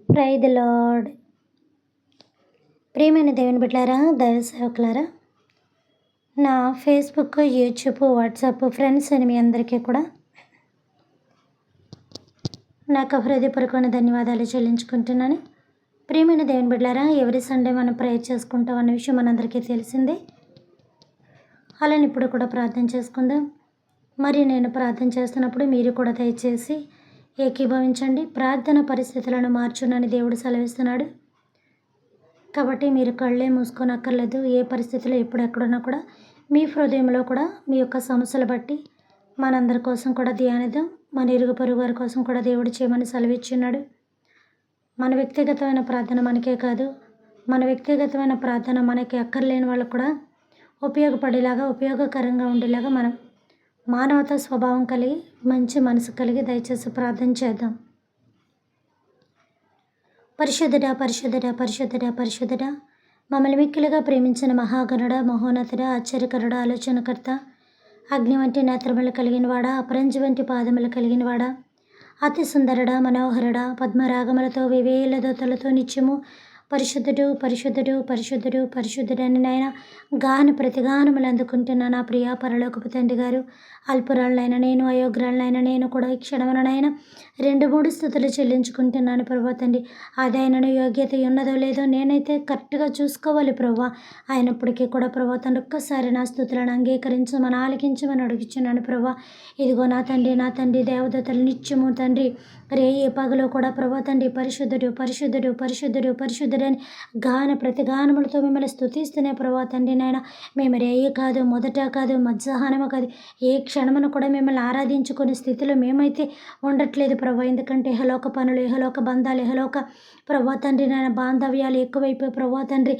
Praise the lord. ప్రియమైన దేవుని బిడ్డలారా, దైవ సేవకులారా, నా ఫేస్బుక్, యూట్యూబ్, వాట్సాప్ ఫ్రెండ్స్ అని మీ అందరికీ కూడా నాకు హృదయపూర్వకమైన ధన్యవాదాలు చెల్లించుకుంటున్నాను. ప్రియమైన దేవుని బిడ్డలారా, ఎవరి సండే మనం ప్రేయర్ చేసుకుంటాం అన్న విషయం మనందరికీ తెలిసిందే. అలానే ఇప్పుడు కూడా ప్రార్థన చేసుకుందాం. మరి నేను ప్రార్థన చేస్తున్నప్పుడు మీరు కూడా దయచేసి ఏకీభవించండి. ప్రార్థన పరిస్థితులను మార్చునని దేవుడు సెలవిస్తున్నాడు. కాబట్టి మీరు కళ్ళే మూసుకోనక్కర్లేదు. ఏ పరిస్థితిలో ఎప్పుడు ఎక్కడున్నా కూడా మీ హృదయంలో కూడా మీ యొక్క సమస్యలు బట్టి మనందరి కోసం కూడా ధ్యానిద్దాం. మన ఇరుగు పొరుగు వారి కోసం కూడా దేవుడు చేయమని సెలవిచ్చున్నాడు. మన వ్యక్తిగతమైన ప్రార్థన మనకే కాదు, మన వ్యక్తిగతమైన ప్రార్థన మనకి అక్కర్లేని వాళ్ళకు కూడా ఉపయోగపడేలాగా, ఉపయోగకరంగా ఉండేలాగా మనం మానవతా స్వభావం కలిగి, మంచి మనసు కలిగి దయచేసి ప్రార్థన చేద్దాం. పరిశుద్ధుడా, పరిశుద్ధుడా, పరిశుద్ధుడా, పరిశుద్ధుడా, మమ్మల్ని మిక్కిలుగా ప్రేమించిన మహాగణుడ, మహోన్నతుడ, ఆశ్చర్యకరుడ, ఆలోచనకర్త, అగ్ని వంటి నేత్రములు కలిగినవాడా, అపరంజి వంటి పాదములు కలిగినవాడా, అతి సుందరుడా, మనోహరుడా, పద్మరాగములతో వివేల దోతలతో నిత్యము పరిశుద్ధుడు, పరిశుద్ధుడు, పరిశుద్ధుడు, పరిశుద్ధుడని నాయన గాన ప్రతిగానములు అందుకుంటున్నా నా ప్రియ పరలోకపు తండ్రి గారు. అల్పురాలనైనా నేను, అయోగ్రాలనైనా నేను కూడా ఈ క్షణమునైనా 2-3 స్తుతులు చెల్లించుకుంటున్నాను ప్రభా తండ్రి. అదైనను యోగ్యత ఉన్నదో లేదో నేనైతే కరెక్ట్గా చూసుకోవాలి ప్రభా. అయినప్పటికీ కూడా ప్రభా తండ్రి ఒక్కసారి నా స్తుతులను అంగీకరించమని, ఆలకించమని అడుగుచున్నాను ప్రభా. ఇదిగో నా తండ్రి దేవదత్తలు నిత్యము తండ్రి రేయి పగలు కూడా ప్రభా తండ్రి పరిశుద్ధుడు, పరిశుద్ధుడు, పరిశుద్ధుడు, పరిశుద్ధుడని గాన ప్రతిగానములతో మిమ్మల్ని స్తుతిస్తూనే ప్రభా తండ్రి నాయన మేము రేయి కాదు, మొదట కాదు, మధ్యాహ్నము కాదు, ఏ క్షణమును కూడా మిమ్మల్ని ఆరాధించుకునే స్థితిలో మేమైతే ఉండట్లేదు ప్రభా. ఎందుకంటే ఇహలోక పనులు, ఇహలోక బంధాలు, ఇహలోక ప్రభా తండ్రి నాయన బాంధవ్యాలు ఎక్కువైపోయి ప్రభా తండ్రి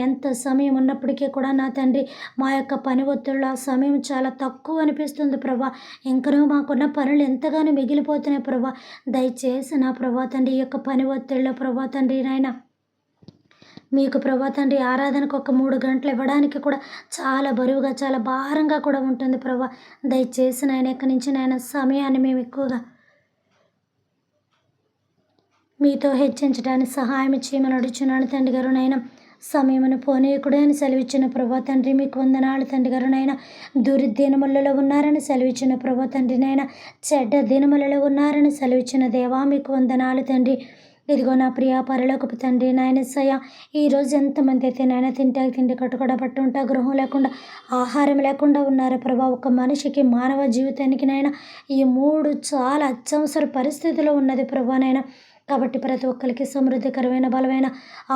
ఎంత సమయం ఉన్నప్పటికీ కూడా నా తండ్రి మా యొక్క పని ఒత్తిళ్ళు ఆ సమయం చాలా తక్కువ అనిపిస్తుంది ప్రభా. ఇంకనూ మాకున్న పనులు ఎంతగానో మిగిలిపోతున్నాయి ప్రభా. దయచేసి నా ప్రభా తండ్రి ఈ యొక్క పని ఒత్తిడిలో ప్రభా తండ్రి నాయన మీకు ప్రభా తండ్రి ఆరాధనకు ఒక 3 గంటలు ఇవ్వడానికి కూడా చాలా బరువుగా, చాలా భారంగా కూడా ఉంటుంది ప్రభా. దయచేసి నాయన ఇక్కడి నుంచి నాయన సమయాన్ని మేము ఎక్కువగా మీతో హెచ్చించడానికి సహాయం చేయమని అడుగుచున్నాను తండ్రి గారు. నాయన సమయమును పోనీయకుడే అని సెలవిచ్చిన ప్రభా తండ్రి మీకు వందనాలు తండ్రి గారు. నాయన దుర్దినములలో ఉన్నారని సెలవిచ్చిన ప్రభా తండ్రి, నాయన చెడ్డ దినములలో ఉన్నారని సెలవిచ్చిన దేవా మీకు వందనాలు తండ్రి. ఇదిగో నా ప్రియ పరలోకపు తండ్రి నాయన సయ ఈరోజు ఎంతమంది అయితే నాయన తిండి కట్టుకోవడం పట్టు ఉంటా గృహం లేకుండా, ఆహారం లేకుండా ఉన్నారు ప్రభా. ఒక మనిషికి, మానవ జీవితానికి నాయన ఈ 3 చాలా అత్యవసర పరిస్థితిలో ఉన్నది ప్రభా నాయన. కాబట్టి ప్రతి ఒక్కరికి సమృద్ధికరమైన బలమైన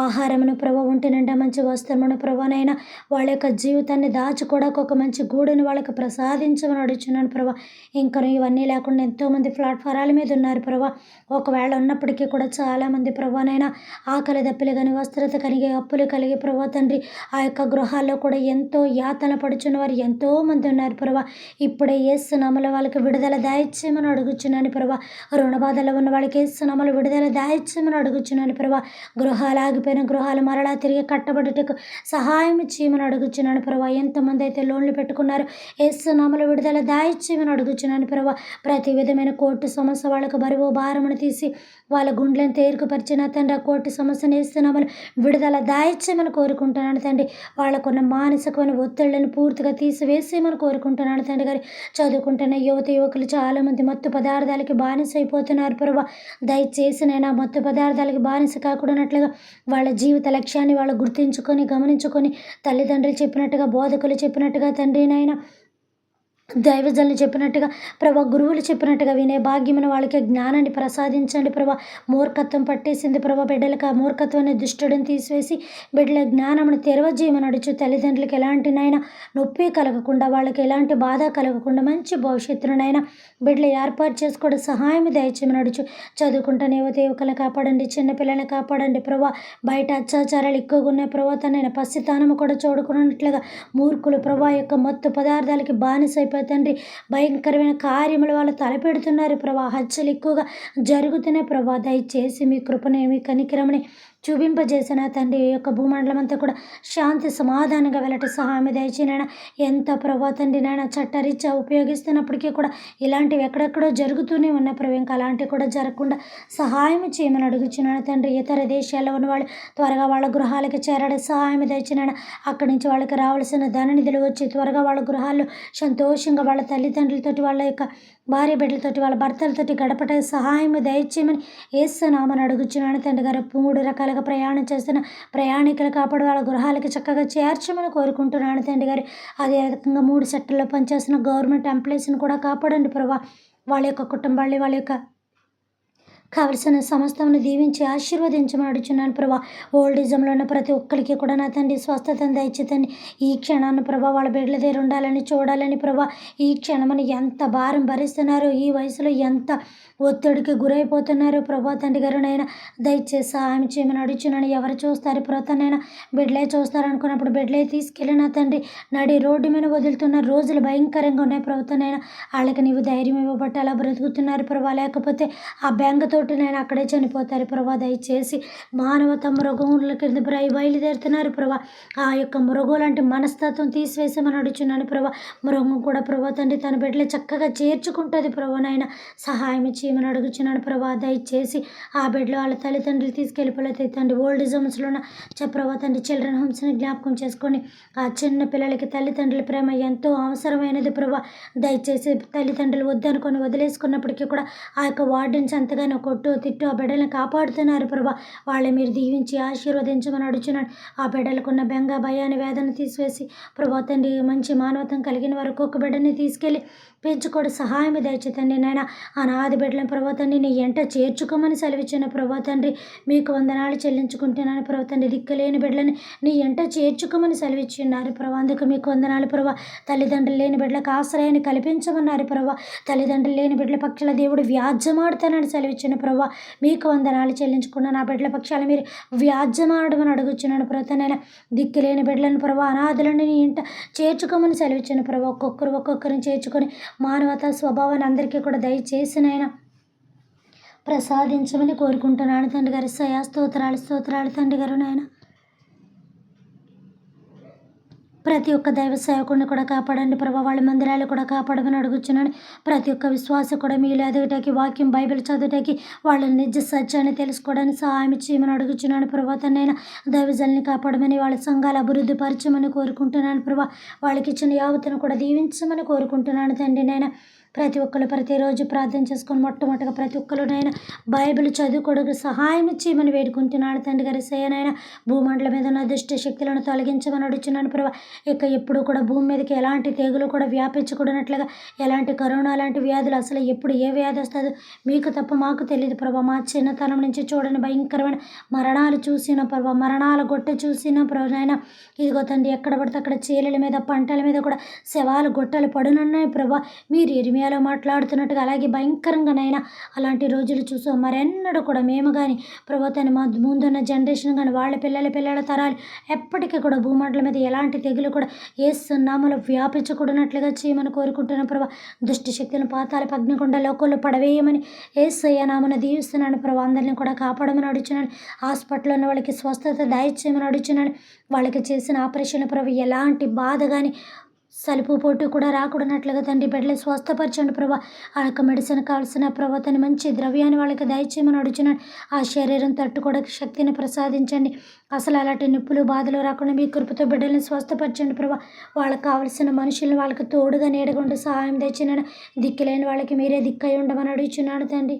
ఆహారమును ప్రభా, ఒంటి నిండా మంచి వస్త్రమును ప్రభానైనా వాళ్ళ యొక్క జీవితాన్ని దాచుకోవడానికి ఒక మంచి గూడుని వాళ్ళకి ప్రసాదించమని అడుగుచున్నాను ప్రభా. ఇంకా ఇవన్నీ లేకుండా ఎంతోమంది ప్లాట్ఫారాల మీద ఉన్నారు ప్రభా. ఒకవేళ ఉన్నప్పటికీ కూడా చాలామంది ప్రభానైనా ఆకలి దప్పిలు కానీ, వస్త్రత కలిగి, అప్పులు కలిగి ప్రభా తండ్రి ఆ యొక్క గృహాల్లో కూడా ఎంతో యాతన పడుచున్న వారు ఎంతోమంది ఉన్నారు ప్రభా. ఇప్పుడే యేసు నామములో వాళ్ళకి విడుదల దయచేయమని అడుగుచున్నాను ప్రభా. రుణ బాధలో ఉన్న వాళ్ళకి యేసు నామములో విడుదల దయచేయమని అడుగుచున్నాను ప్రభా. గృహాలు ఆగిపోయిన గృహాలు మరలా తిరిగి కట్టబడుటకు సహాయం చేయమని అడుగుచున్నాను ప్రభా. ఎంతమంది అయితే లోన్లు పెట్టుకున్నారు యేసు నామములో విడుదల దయచేయమని అడుగుచున్నాను ప్రభా. ప్రతి విధమైన కోర్టు సమస్య వాళ్ళకు బరువు భారమును తీసి వాళ్ళ గుండెలను తేరుకుపరిచిన తండ్రి ఆ కోర్టు సమస్యను యేసు నామములో విడుదల దయచేయమని కోరుకుంటున్నాను తండ్రి. వాళ్ళకున్న మానసికమైన ఒత్తిళ్లను పూర్తిగా తీసివేసేయమని కోరుకుంటున్నాను తండ్రి గారి. చదువుకుంటున్న యువకులు చాలామంది మత్తు పదార్థాలకి బానిస అయిపోతున్నారు ప్రభా. దయచేసి నేను మత్తు పదార్థాలకి బానిస కాకూడనట్లుగా వాళ్ళ జీవిత లక్ష్యాన్ని వాళ్ళు గుర్తించుకొని, గమనించుకొని, తల్లిదండ్రులు చెప్పినట్టుగా, బోధకులు చెప్పినట్టుగా తండ్రి నాయన దైవజనులు చెప్పినట్టుగా ప్రభా, గురువులు చెప్పినట్టుగా వినే భాగ్యమును వాళ్ళకి జ్ఞానాన్ని ప్రసాదించండి ప్రభా. మూర్ఖత్వం పట్టేసింది ప్రభా బిడ్డలకు. ఆ మూర్ఖత్వాన్ని దుష్టుడిని తీసివేసి బిడ్డల జ్ఞానమును తెరవజేయమని అడుచు. తల్లిదండ్రులకు ఎలాంటి నైనా నొప్పి కలగకుండా, వాళ్ళకి ఎలాంటి బాధ కలగకుండా మంచి భవిష్యత్తునైనా బిడ్డలు ఏర్పాటు చేసుకోవడం సహాయం దయచేయమని అడుచు. చదువుకుంటున్న యువకులను కాపాడండి, చిన్నపిల్లలను కాపాడండి ప్రభా. బయట అత్యాచారాలు ఎక్కువగా ఉన్నాయి ప్రభా. తనైనా పసితనము కూడా చూడకున్నట్లుగా మూర్ఖులు ప్రభా యొక్క మత్తు పదార్థాలకి బానిసైపోయి తండ్రి భయంకరమైన కార్యములు వాళ్ళు తలపెడుతున్నారు ప్రభా. హత్యలు ఎక్కువగా జరుగుతున్నాయి ప్రభా. దయచేసి మీ కృపని, మీ కనికరమని చూపింపజేసిన తండ్రి ఈ యొక్క భూమండలం అంతా కూడా శాంతి సమాధానంగా వెళ్ళటి సహాయం దయచేయనైనా ఎంత ప్రభా తండ్రి నాయన చట్టరీత్యా ఉపయోగిస్తున్నప్పటికీ కూడా ఇలాంటివి ఎక్కడెక్కడో జరుగుతూనే ఉన్న ప్రభు ఇంకా అలాంటివి కూడా జరగకుండా సహాయం చేయమని అడుగుచున్నాను తండ్రి. ఇతర దేశాల్లో ఉన్న వాళ్ళు త్వరగా వాళ్ళ గృహాలకి చేరడం సహాయం దయచేయనైనా అక్కడి నుంచి వాళ్ళకి రావాల్సిన ధన నిధులు వచ్చి త్వరగా వాళ్ళ గృహాల్లో సంతోషంగా వాళ్ళ తల్లిదండ్రులతోటి వాళ్ళ యొక్క భార్య బిడ్డలతోటి వాళ్ళ భర్తలతోటి గడపట సహాయం దయచేయమని యేసునామని అడుగుచున్నాను తండ్రి గారు. 3 రకాలుగా ప్రయాణం చేస్తున్న ప్రయాణికులు కాపాడు వాళ్ళ గృహాలకి చక్కగా చేర్చమని కోరుకుంటున్నాను తండ్రి గారు. అదే రకంగా 3 సెక్టర్లో పనిచేస్తున్న గవర్నమెంట్ ఎంప్లాయీస్ని కూడా కాపాడండి ప్రభా. వాళ్ళ యొక్క కుటుంబాన్ని వాళ్ళ యొక్క కావలసిన సమస్తమును దీవించి ఆశీర్వదించమని అడుగుచున్నాను ప్రభా. ఓల్డిజంలో ఉన్న ప్రతి ఒక్కరికి కూడా నా తండ్రి స్వస్థతను దయచేతండి. ఈ క్షణాన్ని ప్రభా వాళ్ళ బిడ్డల దగ్గర ఉండాలని చూడాలని ప్రభా. ఈ క్షణమని ఎంత భారం భరిస్తున్నారు, ఈ వయసులో ఎంత ఒత్తిడికి గురైపోతున్నారు ప్రభా తండ్రి గారు. నైనా దయచేసి సహాయం చేయమని అడుగుచున్నాను. ఎవరు చూస్తారు ప్రభానైనా బిడ్డలే చూస్తారు అనుకున్నప్పుడు బిడ్డలే తీసుకెళ్ళిన తండ్రి నడి రోడ్డు మీద వదులుతున్న రోజులు భయంకరంగా ఉన్నాయి ప్రభుత్వనైనా. వాళ్ళకి నీవు ధైర్యం ఇవ్వబట్టి అలా బ్రతుకుతున్నారు ప్రభా. లేకపోతే ఆ బెంగతోటి నేను అక్కడే చనిపోతారు ప్రభా. దయచేసి మానవత మృగముల కింద బయలుదేరుతున్నారు ప్రభా. ఆ యొక్క మృగం మనస్తత్వం తీసివేసామని అడుగుచున్నాను ప్రభా. మృగం కూడా ప్రభా తండ్రి తన బిడ్డలే చక్కగా చేర్చుకుంటుంది ప్రభానైనా. సహాయం చేయమని అడుగుచున్నాను ప్రభా. దయచేసి ఆ బిడ్డలు వాళ్ళ తల్లిదండ్రులు తీసుకెళ్ళిపోతే తండ్రి ఓల్డేజమ్స్లో ఉన్న ప్రభా తండ్రి చిల్డ్రన్ హోమ్స్ని జ్ఞాపకం చేసుకొని ఆ చిన్న పిల్లలకి తల్లిదండ్రుల ప్రేమ ఎంతో అవసరమైనది ప్రభా. దయచేసి తల్లిదండ్రులు వద్దనుకొని వదిలేసుకున్నప్పటికీ కూడా ఆ యొక్క వార్డెన్స్ ఎంతగానో కొట్టు తిట్టు ఆ బిడ్డలను కాపాడుతున్నారు ప్రభా. వాళ్ళని మీరు దీవించి ఆశీర్వదించమని అడుగుచున్నాను. ఆ బిడ్డలకున్న బెంగ భయాన్ని వేదన తీసివేసి ప్రభా తండ్రి మంచి మానవత్వం కలిగిన వరకు ఒక బిడ్డని తీసుకెళ్ళి పెంచుకోవడం సహాయం దయచేతండి నాయన. అనాది బిడ్డలను ప్రభా తండ్రి నీ ఎంట చేర్చుకోమని సెలవిచ్చిన ప్రభా తండ్రి మీకు వందనాలు చెల్లించుకుంటున్నాను ప్రభా తండ్రి. దిక్కులేని బిడ్డలని నీ ఎంట చేర్చుకోమని సెలవిచ్చున్నారు ప్రభా. అందుకు మీకు వందనాలు ప్రభా. తల్లిదండ్రులు లేని బిడ్డలకు ఆశ్రయాన్ని కల్పించమన్నారు ప్రభా. తల్లిదండ్రులు లేని బిడ్డల పక్షాల దేవుడు వ్యాజ్యమాడుతానని సెలవిచ్చిన ప్రభా. మీకు వందనాలు చెల్లించుకున్న నా బిడ్డల పక్షాల మీరు వ్యాజ్యమాడమని అడుగుచున్నాను ప్రభానైనా. దిక్కులేని బిడ్డలను ప్రభా అనాథులను నీ ఇంట చేర్చుకోమని సెలవిచ్చిన ప్రభా. ఒక్కొక్కరిని చేర్చుకొని మానవతా స్వభావాన్ని అందరికీ కూడా దయచేసినైనా ప్రసాదించమని కోరుకుంటున్నాను తండ్రి గారు. స్తోత్రాలు తండ్రి గారు. నాయన ప్రతి ఒక్క దైవ సేవకుడిని కూడా కాపాడండి ప్రభా. వాళ్ళ మందిరాలు కూడా కాపాడమని అడుగుచున్నాను. ప్రతి ఒక్క విశ్వాస కూడా మీలో ఎదగటానికి వాక్యం బైబిల్ చదువుటానికి వాళ్ళ నిజ సత్యాన్ని తెలుసుకోవడానికి సహాయం చేయమని అడుగుచున్నాను ప్రభా. తనైనా దైవజల్ని కాపాడమని వాళ్ళ సంఘాలు అభివృద్ధి పరచమని కోరుకుంటున్నాను ప్రభా. వాళ్ళకి ఇచ్చిన యావత్తును కూడా దీవించమని కోరుకుంటున్నాను తండ్రి. నైనా ప్రతి ఒక్కరు ప్రతిరోజు ప్రార్థన చేసుకొని మొట్టమొదటిగా ప్రతి ఒక్కరునైనా బైబిల్ చదువుకోవడానికి సహాయం చేయమని వేడుకుంటున్నాను తండ్రి గారి. సేనైనా భూమండలం మీద ఉన్న దుష్ట శక్తులను తొలగించమని అడుగుచున్నాను ప్రభా. ఇక ఎప్పుడు కూడా భూమి మీదకి ఎలాంటి తెగులు కూడా వ్యాపించకూడనట్లుగా ఎలాంటి కరోనా లాంటి వ్యాధులు అసలు ఎప్పుడు ఏ వ్యాధి వస్తుందో మీకు తప్ప మాకు తెలియదు ప్రభా. మా చిన్నతనం నుంచి చూడని భయంకరమైన మరణాలు చూసిన ప్రభా. మరణాల గొట్టె చూసిన ప్రభానైనా. ఇదిగో తండ్రి ఎక్కడ పడితే అక్కడ చీలల మీద పంటల మీద కూడా శవాలు గొట్టలు పడునున్నాయి ప్రభా. మీరు ఇర్మియాలో మాట్లాడుతున్నట్టుగా అలాగే భయంకరంగానైనా అలాంటి రోజులు చూసాం. మరెన్నడూ కూడా మేము కానీ ప్రభా తను మా ముందున్న జనరేషన్ కానీ వాళ్ళ పిల్లల తరాలు ఎప్పటికీ కూడా భూమండలం మీద ఎలాంటి తెగులు కూడా యేసు నామములో వ్యాపించకూడనట్లుగా చేయమని కోరుకుంటున్న ప్రభా. దుష్టి శక్తులను పాతాళపు అగ్నిగుండ లోకంలో పడవేయమని యేసయ్య నామమున దీవిస్తున్నాను ప్రభా. అందరినీ కూడా కాపాడమని అడుగుచున్నాను. హాస్పిటల్లో ఉన్న వాళ్ళకి స్వస్థత దయచేయమని అడుగుచున్నాను. వాళ్ళకి చేసిన ఆపరేషన్ ప్రభా ఎలాంటి బాధ కానీ సలుపు పొట్టు కూడా రాకూడనట్లుగా తండ్రి బిడ్డలు స్వస్థపరచండి ప్రభా. ఆ యొక్క మెడిసిన్ కావాల్సిన ప్రభా తను మంచి ద్రవ్యాన్ని వాళ్ళకి దయచేయమని అడుగుచున్నాను. ఆ శరీరం తట్టుకోవడానికి శక్తిని ప్రసాదించండి. అసలు అలాంటి నొప్పులు బాధలు రాకుండా మీ కృపతో బిడ్డల్ని స్వస్థపరచండి ప్రభా. వాళ్ళకి కావలసిన మనుషులను వాళ్ళకి తోడుగా నీడగుండి సహాయం తెచ్చినాను. దిక్కులేని వాళ్ళకి మీరే దిక్కై ఉండమని అడుగుచున్నాను తండ్రి.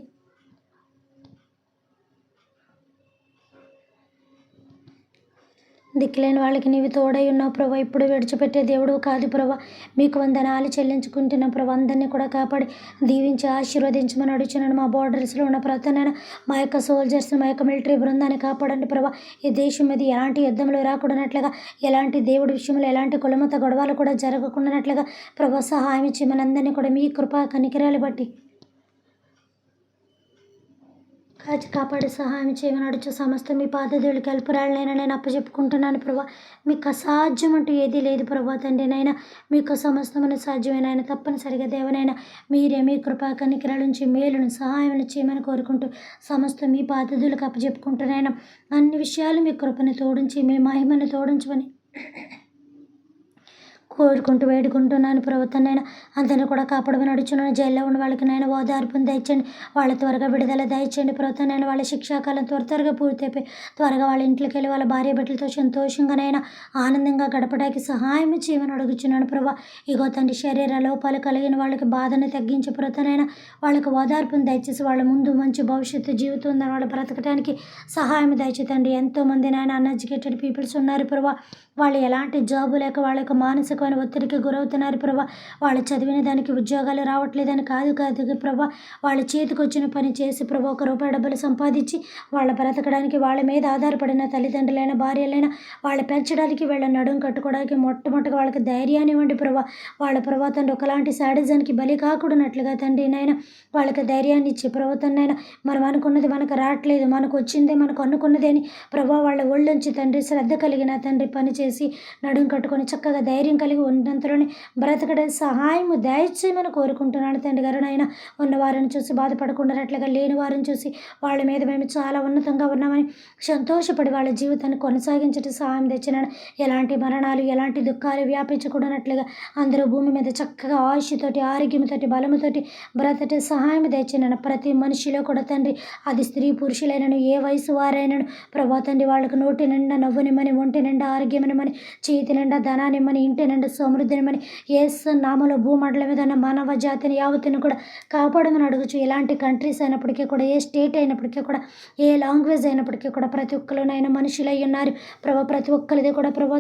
దిక్కులేని వాళ్ళకి నీవు తోడై ఉన్నావు ప్రభా. ఇప్పుడు విడిచిపెట్టే దేవుడు కాదు ప్రభా. మీకు వందనాలు చెల్లించుకుంటున్న ప్రభా. అందరినీ కూడా కాపాడి దీవించి ఆశీర్వదించమని అడుగుచున్నాను. మా బార్డర్స్లో ఉన్న ప్రతనైనా మా యొక్క సోల్జర్స్ని మా యొక్క మిలిటరీ బృందాన్ని కాపాడండి ప్రభా. ఈ దేశం మీద ఎలాంటి యుద్ధంలో రాకూడనట్లుగా ఎలాంటి దేవుడి విషయంలో ఎలాంటి కులమత గొడవలు కూడా జరగకుండానట్లుగా ప్రభా సహాయం ఇచ్చి మనందరినీ కూడా మీ కృపా కనికరాలు బట్టి కాచి కాపాడి సహాయం చేయమని అడుచు సమస్త మీ పాదధూళికి అల్పురాలనైనా నేను అప్పచెప్పుకుంటున్నాను ప్రభా. మీకు అసాధ్యం అంటూ ఏదీ లేదు ప్రభా తండ్రి. నైనా మీకు సమస్తమైన సాధ్యమైన తప్పనిసరిగా దేవనైనా మీరే మీ కృపా కనికరాల నుంచి మేలును సహాయం చేయమని కోరుకుంటూ సమస్త మీ పాదధూళికి అప్పచెప్పుకుంటున్నాను. అన్ని విషయాలు మీ కృపను తోడించి మీ మహిమను తోడించమని కోరుకుంటూ వేడుకుంటున్నాను ప్రభుత్వనైనా. అందరిని కూడా కాపాడమని అడుచున్నాను. జైల్లో ఉన్న వాళ్ళకి నైనా ఓదార్పుని దయచేయండి. వాళ్ళ త్వరగా విడుదల దయచేయండి ప్రభుత్వనైనా. వాళ్ళ శిక్షాకాలం త్వరగా పూర్తయిపోయి త్వరగా వాళ్ళ ఇంట్లోకి వెళ్ళి వాళ్ళ భార్య బిడ్డలతో సంతోషంగానైనా ఆనందంగా గడపడానికి సహాయం చేయమని అడుగుచున్నాను ప్రభా. ఇగో తండ్రి శరీర లోపాలు కలిగిన వాళ్ళకి బాధను తగ్గించి ప్రభుత్వనైనా వాళ్ళకి ఓదార్పుని దయచేసి వాళ్ళ ముందు మంచి భవిష్యత్తు జీవితం ఉందని వాళ్ళు బ్రతకడానికి సహాయం దయచేతండి. ఎంతోమంది నాయన అన్ఎడ్యుకేటెడ్ పీపుల్స్ ఉన్నారు ప్రభా. వాళ్ళు ఎలాంటి జాబు లేక వాళ్ళకి మానసికమైన ఒత్తిడికి గురవుతున్నారు ప్రభా. వాళ్ళు చదివిన దానికి ఉద్యోగాలు రావట్లేదని కాదు ప్రభా. వాళ్ళ చేతికి వచ్చిన పని చేసి ప్రభా ఒక రూపాయి డబ్బులు సంపాదించి వాళ్ళ బ్రతకడానికి వాళ్ళ మీద ఆధారపడిన తల్లిదండ్రులైన భార్యలైనా వాళ్ళ పెంచడానికి వీళ్ళ నడుము కట్టుకోవడానికి మొట్టమొదటిగా వాళ్ళకి ధైర్యాన్ని ఇవ్వండి ప్రభా. వాళ్ళ ప్రభా తండ్రి ఒకలాంటి శాడిజానికి బలి కాకూడనట్లుగా తండ్రి నాయన వాళ్ళకి ధైర్యాన్ని ఇచ్చి ప్రభుత్వనైనా మనం అనుకున్నది మనకు రావట్లేదు, మనకు వచ్చిందే మనకు అనుకున్నది అని ప్రభా వాళ్ళ ఒళ్ళుంచి తండ్రి శ్రద్ధ కలిగిన తండ్రి పని చేసి నడుము కట్టుకొని చక్కగా ధైర్యం కలిగి ఉన్నంతలోనే బ్రతకడానికి సహాయము దయచేయమని కోరుకుంటున్నాను తండ్రి గారు. నాయన ఉన్న వారిని చూసి బాధపడకుండానట్లుగా లేని వారిని చూసి వాళ్ళ మీద మేము చాలా ఉన్నతంగా ఉన్నామని సంతోషపడి వాళ్ళ జీవితాన్ని కొనసాగించడం సహాయం తెచ్చినాను. ఎలాంటి మరణాలు ఎలాంటి దుఃఖాలు వ్యాపించకూడనట్లుగా అందరూ భూమి మీద చక్కగా ఆయుష్తోటి ఆరోగ్యంతోటి బలముతోటి బ్రతటి సహాయం తెచ్చినాను. ప్రతి మనిషిలో కూడా తండ్రి అది స్త్రీ పురుషులైనను ఏ వయసు వారైనను ప్రభా తండ్రి వాళ్ళకు నోటి నిండా నవ్వునిమ్మని ఒంటి నిండా ఆరోగ్యమనిమ్మని చేతి నిండా ధనానిమ్మని ఇంటి నిండా సమృద్ధినిమ్మని యేసు నామములో భూమండలం మీద ఉన్న మానవ జాతిని యావత్తును కూడా కాపాడమని అడుగుచు. ఎలాంటి కంట్రీస్ అయినప్పటికీ కూడా ఏ స్టేట్ అయినప్పటికీ కూడా ఏ లాంగ్వేజ్ అయినప్పటికీ కూడా ప్రతి ఒక్కరినైనా మనుషులై ఉన్నారు ప్రభా. ప్రతి ఒక్కరిది కూడా ప్రభా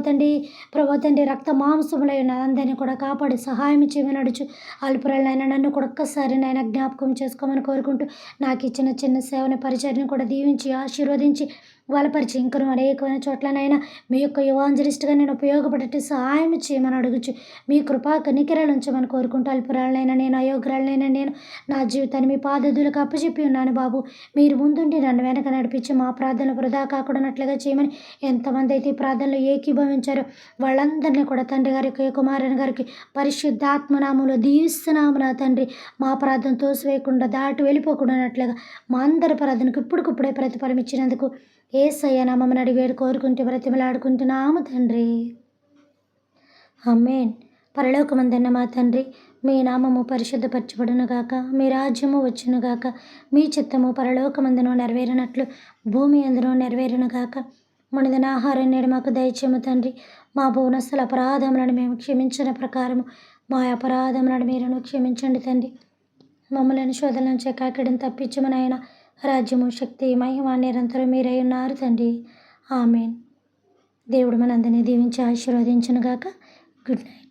తండ్రి రక్త మాంసములై ఉన్నారు. అందరినీ కూడా కాపాడి సహాయం చేయమని అడుచు. అల్పురాలైనా నన్ను కూడా ఒక్కసారి నాయన జ్ఞాపకం చేసుకోమని కోరుకుంటూ నాకు ఇచ్చిన చిన్న సేవని పరిచర్ని కూడా దీవించి ఆశీర్వదించి బలపరిచి ఇంకను అనేకమైన చోట్లనైనా మీ యొక్క యువాంజలిస్ట్గా నేను ఉపయోగపడేట్టు సహాయం చేయమని అడుగుచు. మీ కృపా కనికరాలు ఉంచమని కోరుకుంటూ అల్పురాలనైనా నేను అయోగ్రాలనైనా నేను నా జీవితాన్ని మీ పాదధూలకు అప్పచెప్పి ఉన్నాను బాబు. మీరు ముందుండి నన్ను వెనక నడిపించి మా ప్రార్థనలు వృధా కాకూడనట్లుగా చేయమని ఎంతమంది అయితే ఈ ప్రార్థనలు ఏకీభవించారో వాళ్ళందరినీ కూడా తండ్రి గారికి కుమారుని గారికి పరిశుద్ధాత్మనామంలో దీవిస్తున్నాము నా తండ్రి. మా ప్రార్థన తోసివేయకుండా దాటి వెళ్ళిపోకుండానట్లుగా మా అందరి ప్రార్థనకు ఇప్పుడుకిప్పుడే ప్రతిఫలం ఇచ్చినందుకు యేసయ్య నామమున అడిగి వేడి కోరుకుంటూ బ్రతిమలాడుకుంటున్నాము తండ్రి. ఆమేన్. పరలోకమందున్న మా తండ్రి, మీ నామము పరిశుద్ధపరచబడునుగాక, మీ రాజ్యము వచ్చునుగాక, మీ చిత్తము పరలోకమందును నెరవేరినట్లు భూమి అందును నెరవేరునుగాక. మనదిన ఆహారం నేడు మాకు దయచేయము తండ్రి. మా భువనస్థల అపరాధములను మేము క్షమించిన ప్రకారము మా అపరాధములను మీరును క్షమించండి తండ్రి. మమ్మల్ని శోధన నుంచి కాకిడిని తప్పించమని ఆయన రాజ్యము శక్తి మహిమ నిరంతరం మీరై ఉన్నారు తండ్రి. ఆమేన్. దేవుడు మనందరినీ దీవించి ఆశీర్వదించునుగాక. Good night.